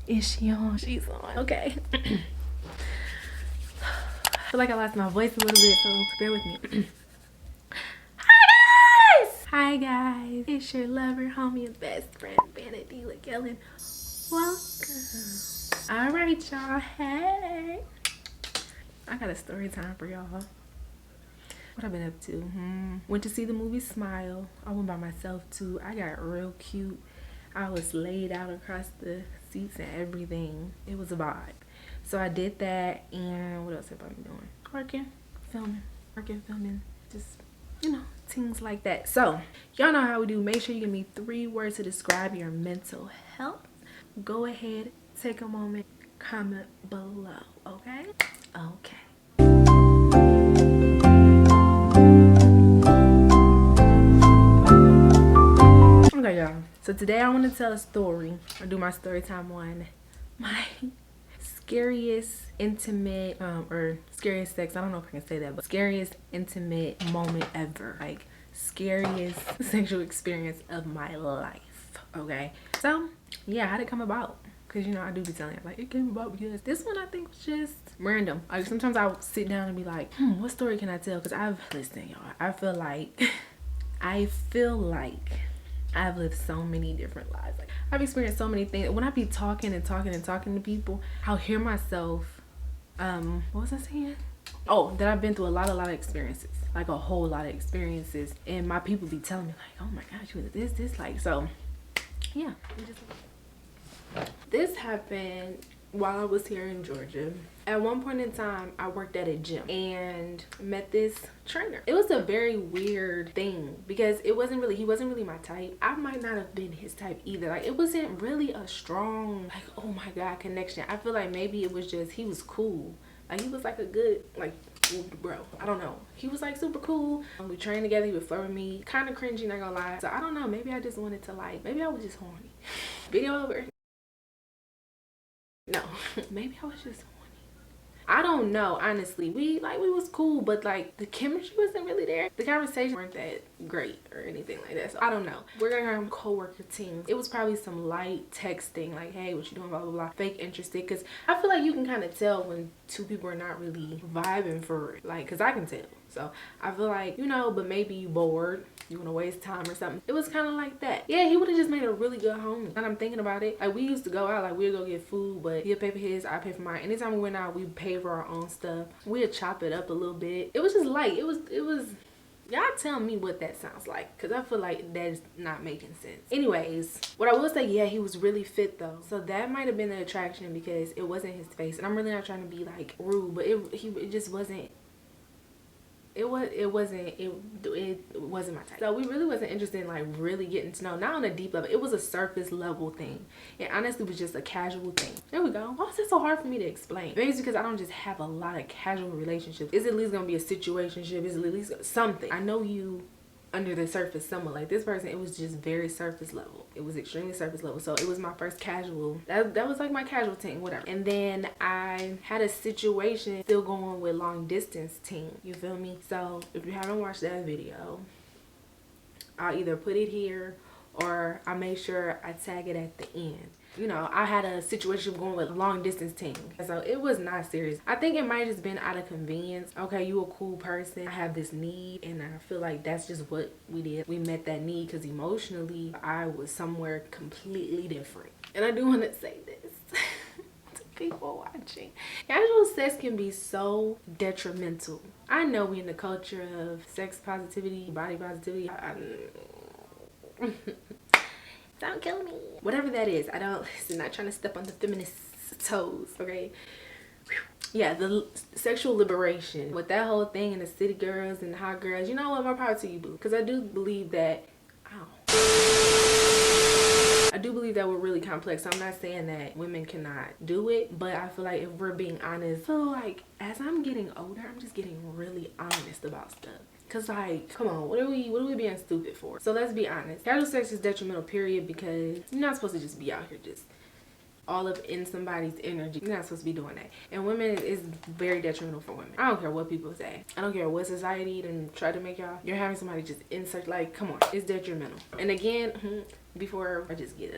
Is she on? She's on. Okay. I feel like I lost my voice a little bit, so bear with me. Hi guys! Hi guys. It's your lover, homie, and best friend, Vanity LaGillen. Welcome. Alright, y'all. Hey. I got a story time for y'all. What I've been up to? Went to see the movie Smile. I went by myself too. I got real cute. I was laid out across the seats and everything. It was a vibe. So I did that, and what else have I been doing? Working, filming, just, you know, things like that. So y'all know how we do. Make sure you give me 3 words to describe your mental health. Go ahead, take a moment, comment below, okay? Okay. Okay, y'all. So today I want to tell a story. I'll do my story time on my scariest intimate or scariest sex, I don't know if I can say that, but scariest intimate moment ever, like scariest sexual experience of my life. Okay, so yeah, how'd it come about? Because, you know, I do be telling you, like, it came about because this one I think was just random. Like, sometimes I'll sit down and be like, what story can I tell? Because listen, y'all, I feel like I've lived so many different lives. Like, I've experienced so many things. When I be talking to people, I'll hear myself, what was I saying? Oh, that I've been through a lot of experiences. Like, a whole lot of experiences. And my people be telling me, like, oh my gosh, you was this, like, so, yeah. This happened while I was here in Georgia. At one point in time, I worked at a gym and met this trainer. It was a very weird thing because he wasn't really my type. I might not have been his type either. Like, it wasn't really a strong, like, oh my God, connection. I feel like maybe it was just, he was cool. Like, he was like a good, like, bro, I don't know. He was like super cool. We trained together. He would flirt with me. Kind of cringy, not gonna lie. So I don't know. Maybe I just wanted to, like, maybe I was just horny. Video over. No, maybe I was just horny. I don't know, honestly. We was cool, but like the chemistry wasn't really there. The conversations weren't that great or anything like that. So I don't know. We're gonna have co-worker teams. It was probably some light texting, like, hey, what you doing, blah blah blah, fake interested. Because I feel like you can kind of tell when 2 people are not really vibing for it, like, because I can tell. So I feel like, you know, but maybe you bored, you want to waste time or something. It was kind of like that. Yeah, he would have just made a really good homie. And I'm thinking about it, like, we used to go out, like, we'd go get food, but he'd pay for his, I pay for mine. Anytime we went out, we paid for our own stuff. We'd chop it up a little bit. It was just light. It was y'all tell me what that sounds like, because I feel like that's not making sense. Anyways, what I will say, yeah, he was really fit though, so that might have been the attraction, because it wasn't his face. And I'm really not trying to be like rude, but it just wasn't. It wasn't my type. So we really wasn't interested in, like, really getting to know, not on a deep level. It was a surface level thing. It honestly was just a casual thing. There we go. Why is it so hard for me to explain? Maybe it's because I don't just have a lot of casual relationships. It's at least gonna be a situationship. It's at least something. I know you under the surface somewhat. Like, this person, it was just very surface level. It was extremely surface level. So it was my first casual, that was like my casual team, whatever. And then I had a situation still going with long distance team, you feel me? So if you haven't watched that video, I'll either put it here or I make sure I tag it at the end. You know, I had a situation going with a long distance team, so it was not serious. I think it might have just been out of convenience. Okay, you a cool person, I have this need, and I feel like that's just what we did. We met that need because emotionally I was somewhere completely different. And I do want to say this to people watching, casual sex can be so detrimental. I know we in the culture of sex positivity, body positivity. Don't kill me. Whatever that is, listen, not trying to step on the feminist toes, okay? Yeah, the sexual liberation with that whole thing, and the city girls and the hot girls. You know what? More power to you, boo. Because I do believe that, I do believe that we're really complex. So I'm not saying that women cannot do it, but I feel like if we're being honest, I feel like as I'm getting older, I'm just getting really honest about stuff. Cause, like, come on, what are we being stupid for? So let's be honest. Casual sex is detrimental, period, because you're not supposed to just be out here just all up in somebody's energy. You're not supposed to be doing that. And women is very detrimental for women. I don't care what people say. I don't care what society done try to make y'all. You're having somebody just insert, like, come on, it's detrimental. And again, before I just get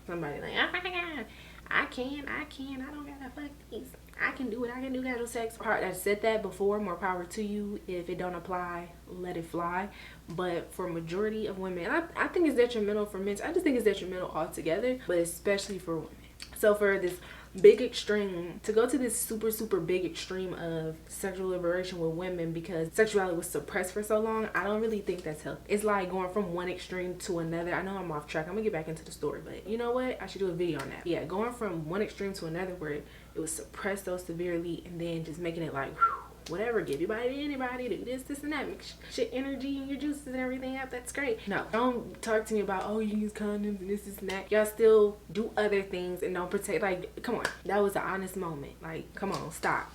somebody like, oh my God, I don't gotta fuck these. I can do it. I can do casual sex. I said that before. More power to you. If it don't apply, let it fly. But for majority of women, and I think it's detrimental for men. I just think it's detrimental altogether, but especially for women. So for this big extreme, to go to this super big extreme of sexual liberation with women because sexuality was suppressed for so long, I don't really think that's healthy. It's like going from one extreme to another. I know I'm off track. I'm gonna get back into the story, but you know what, I should do a video on that. Yeah, going from one extreme to another where it was suppressed so severely, and then just making it like, whew, whatever, give your body to anybody, do this and that, mix shit energy and your juices and everything up. That's great. No, don't talk to me about, oh, you use condoms and this and that. Y'all still do other things and don't protect. Like, come on, that was an honest moment. Like, come on, stop.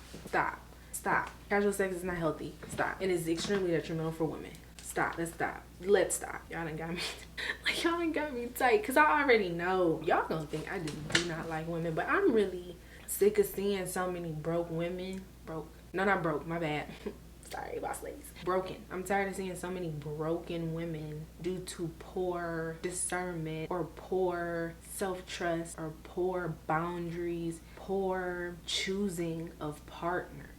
Casual sex is not healthy. Stop. And it's extremely detrimental for women. Stop. Let's stop. Y'all done got me like, y'all done got me tight, because I already know y'all gonna think I just do not like women, but I'm really sick of seeing so many broke women. Not broke, my bad. Sorry, boss ladies. Broken. I'm tired of seeing so many broken women due to poor discernment or poor self-trust or poor boundaries, poor choosing of partners.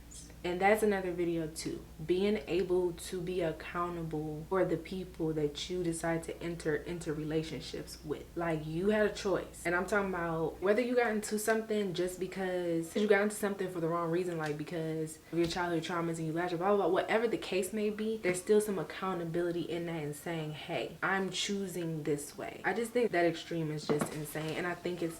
And that's another video too. Being able to be accountable for the people that you decide to enter into relationships with. Like, you had a choice. And I'm talking about whether you got into something just because you got into something for the wrong reason, like because of your childhood traumas and you latched, blah, blah, blah, whatever the case may be, there's still some accountability in that and saying, hey, I'm choosing this way. I just think that extreme is just insane. And I think it's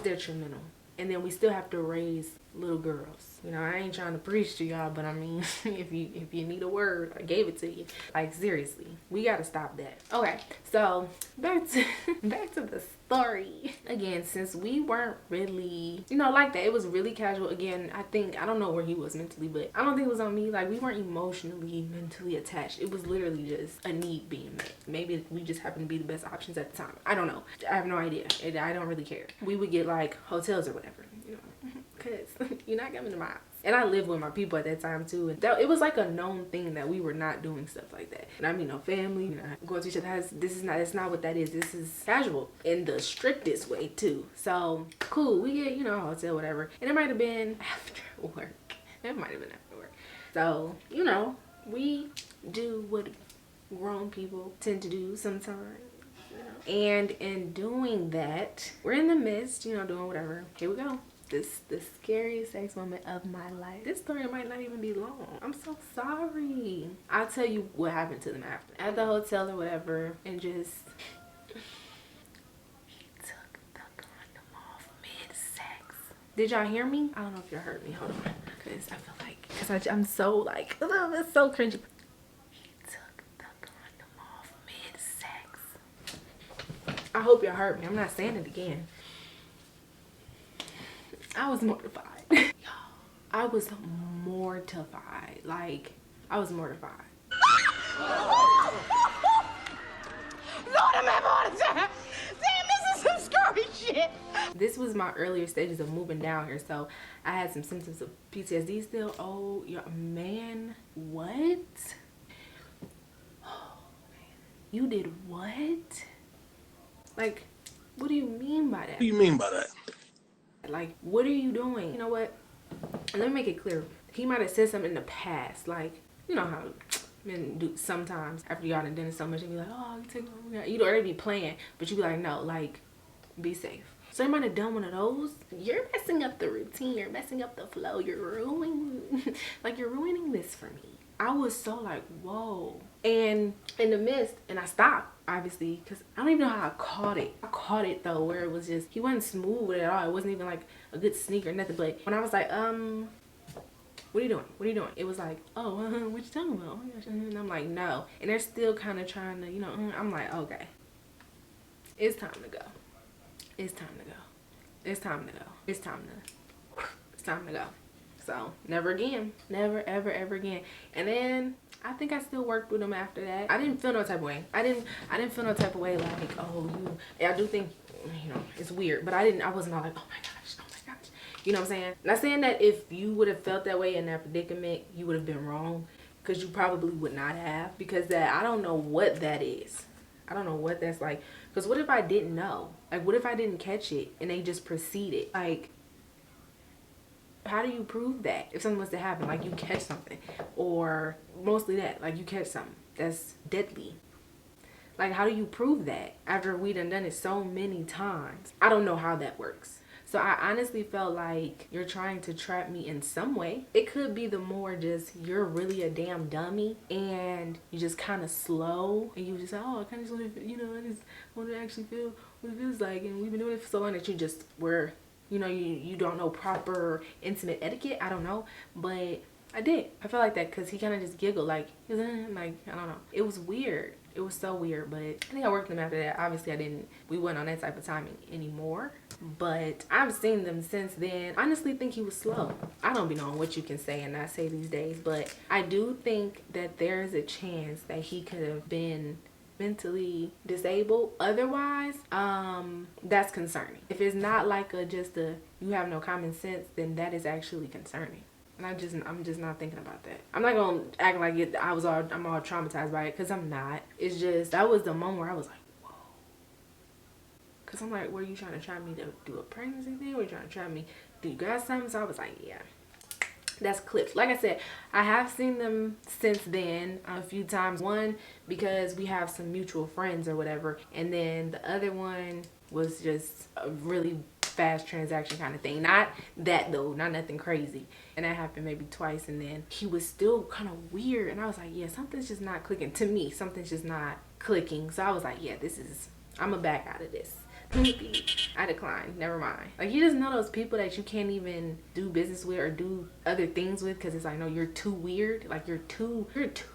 detrimental. And then we still have to raise little girls. You know, I ain't trying to preach to y'all, but I mean, if you need a word, I gave it to you. Like, seriously, we gotta stop that. Okay, so back to the story. Again, since we weren't really, you know, like that, it was really casual. Again, I don't know where he was mentally, but I don't think it was on me. Like, we weren't emotionally, mentally attached. It was literally just a need being met. Maybe we just happened to be the best options at the time. I don't know. I have no idea. I don't really care. We would get like hotels or whatever, you know, because you're not coming to my house. And I lived with my people at that time too, and it was like a known thing that we were not doing stuff like that. And I mean, no family, you know, going to each other's house. That's not what that is. This is casual in the strictest way too. So cool, we get, you know, a hotel, whatever. And it might have been after work. So, you know, we do what grown people tend to do sometimes. And in doing that, we're in the midst, you know, doing whatever. Here we go. The scariest sex moment of my life. This story might not even be long. I'm so sorry. I'll tell you what happened to them after. At the hotel or whatever, and just... he took the condom off mid-sex. Did y'all hear me? I don't know if y'all heard me. Hold on. Because I feel like... Because I'm so like... It's so cringy. I hope y'all heard me. I'm not saying it again. I was mortified. Y'all, I was mortified. Like, I was mortified. Lord, I'm having a heart attack. Damn, this is some scary shit. This was my earlier stages of moving down here, so I had some symptoms of PTSD still. Oh, man, what? Oh, man. You did what? Like, what do you mean by that? What do you mean by that? Like, what are you doing? You know what? Let me make it clear. He might have said something in the past. Like, you know how men do sometimes after y'all done done it so much and be like, oh, you'd already be playing. But you be like, no, like, be safe. So you might have done one of those. You're messing up the routine. You're messing up the flow. You're ruining, like, you're ruining this for me. I was so like, whoa. And in the midst, and I stopped, obviously, because I don't even know how I caught it. I caught it though, where it was just, he wasn't smooth with it at all. It wasn't even like a good sneak or nothing. But when I was like, what are you doing? What are you doing? It was like, oh, what you talking about? Oh my gosh. And I'm like, no. And they're still kind of trying to, you know, I'm like, okay. It's time to go. It's time to go. It's time to go. It's time to go. So never again. Never, ever, ever again. And then I think I still worked with him after that. I didn't feel no type of way. I didn't feel no type of way like, oh, you. I do think, you know, it's weird, but I wasn't all like, oh my gosh. You know what I'm saying? Not saying that if you would have felt that way in that predicament, you would have been wrong, because you probably would not have, because that, I don't know what that is. I don't know what that's like. Because what if I didn't know? Like, what if I didn't catch it and they just proceeded? Like, how do you prove that if something was to happen? Like, you catch something, or mostly that, like, you catch something that's deadly. Like, how do you prove that after we done it so many times? I don't know how that works. So I honestly felt like you're trying to trap me in some way. It could be the more just you're really a damn dummy and you just kind of slow and you just say, oh, I kind of just want to, I just want to actually feel what it feels like. And we've been doing it for so long that you just were, you don't know proper intimate etiquette. I don't know. But I did. I felt like that because he kind of just giggled like, I don't know. It was weird. It was so weird, but I think I worked them after that. Obviously, we weren't on that type of timing anymore, but I've seen them since then. I honestly think he was slow. I don't be knowing what you can say and not say these days, but I do think that there's a chance that he could have been mentally disabled. Otherwise, that's concerning. If it's not like you have no common sense, then that is actually concerning. And I'm just not thinking about that. I'm not gonna act like I'm all traumatized by it, because I'm not. It's just, that was the moment where I was like, whoa. Because I'm like, were you trying to try me to do a pregnancy thing? Were you trying to try me, do you got something? So I was like, yeah, that's clips. Like I said, I have seen them since then a few times. One, because we have some mutual friends or whatever. And then the other one was just a really fast transaction kind of thing. Not that though, not nothing crazy. And that happened maybe twice, and then he was still kind of weird, and I was like, yeah, something's just not clicking. To me, something's just not clicking. So I was like, yeah, I'm gonna back out of this. I declined. Never mind. Like, you just know those people that you can't even do business with or do other things with because it's like, no, you're too weird. Like, you're too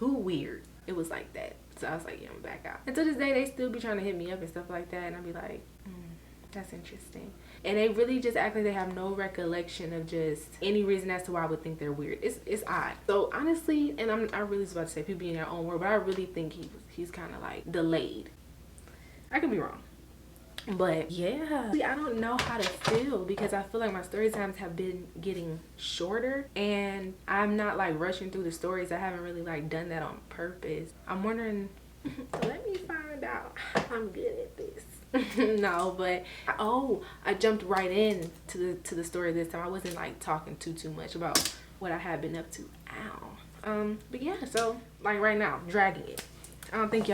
weird. It was like that. So I was like, yeah, I'm back out. And to this day, they still be trying to hit me up and stuff like that, and I'd be like, that's interesting. And they really just act like they have no recollection of just any reason as to why I would think they're weird. It's odd. So honestly, and I really was about to say people be in their own world, but I really think he's kind of like delayed. I could be wrong. But yeah, I don't know how to feel because I feel like my story times have been getting shorter and I'm not like rushing through the stories. I haven't really like done that on purpose. I'm wondering, let me find out I'm good at this. No, but I jumped right in to the story this time. I wasn't like talking too much about what I had been up to. But yeah, so like right now, dragging it. I don't think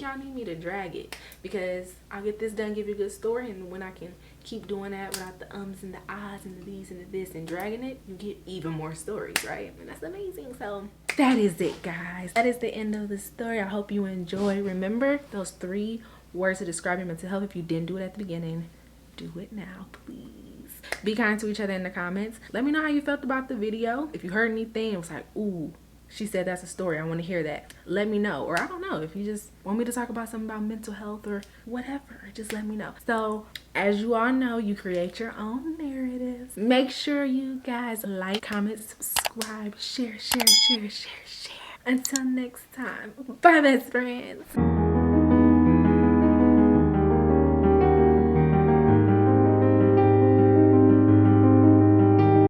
y'all need me to drag it because I'll get this done, give you a good story, and when I can keep doing that without the ums and the ahs and the these and the this and dragging it, you get even more stories, right? And that's amazing. So that is it, guys. That is the end of the story. I hope you enjoy. Remember those 3 words to describe your mental health. If you didn't do it at the beginning, do it now, please. Be kind to each other in the comments. Let me know how you felt about the video. If you heard anything, it was like, ooh, she said that's a story, I want to hear that. Let me know. Or I don't know, if you just want me to talk about something about mental health or whatever, just let me know. So as you all know, you create your own narratives. Make sure you guys like, comment, subscribe, share. Until next time, bye best friends.